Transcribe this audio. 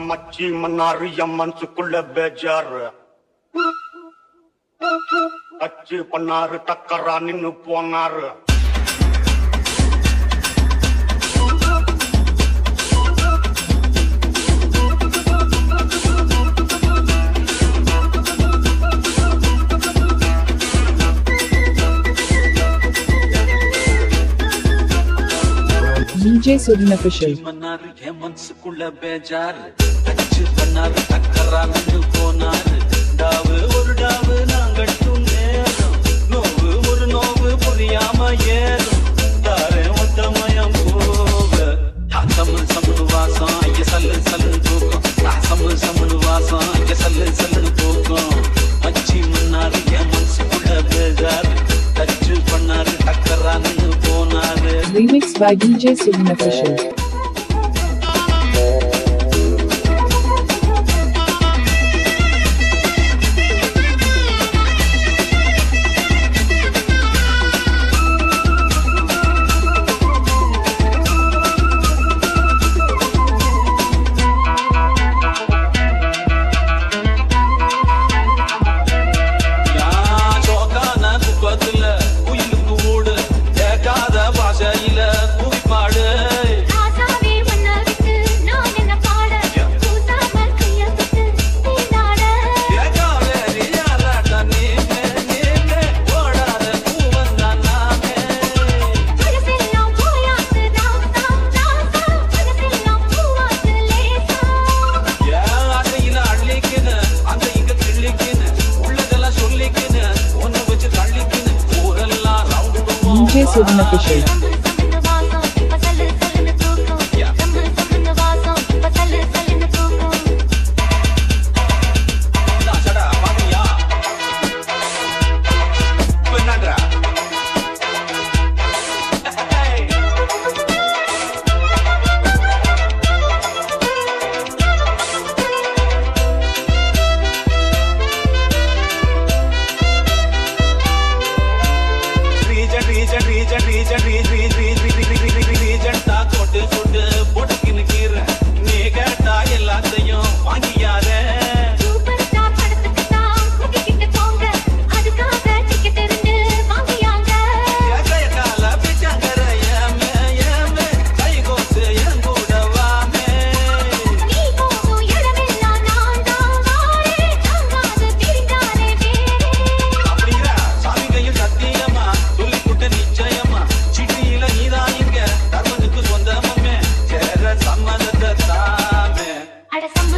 மச்சி மன்னாரு என் மனசுக்குள்ள பேஜாரு அச்சு பண்ணாரு டக்கரா நின்னு போனாரு DJ Sudin Official. மன்னாரு என் மனசுக்குள்ள பேஜாரு அச்சு பண்ணாரு டக்கரா நின்னு போனாரு டாவு ஒரு டாவு நாங்கட்டும் நேரம் நோவு ஒரு நோவு புரியாம ஏறும் தாரே ஒத்தமயம் போக சம்மு சம்மு வாசம் ஐய சல்லு சல்லுன்னு தூக்கம் சம்மு சம்முன்னு வாசம் ஐய சல்லு சல்லுன்னு தூக்கம் அச்சி மன்னாரு என் மனசுக்குள்ள பேஜாரு அச்சு பண்ணாரு டக்கரா நின்னு போனாரு. Remix by DJ Sudin Official. DJ Sudin Official. அட சம்ம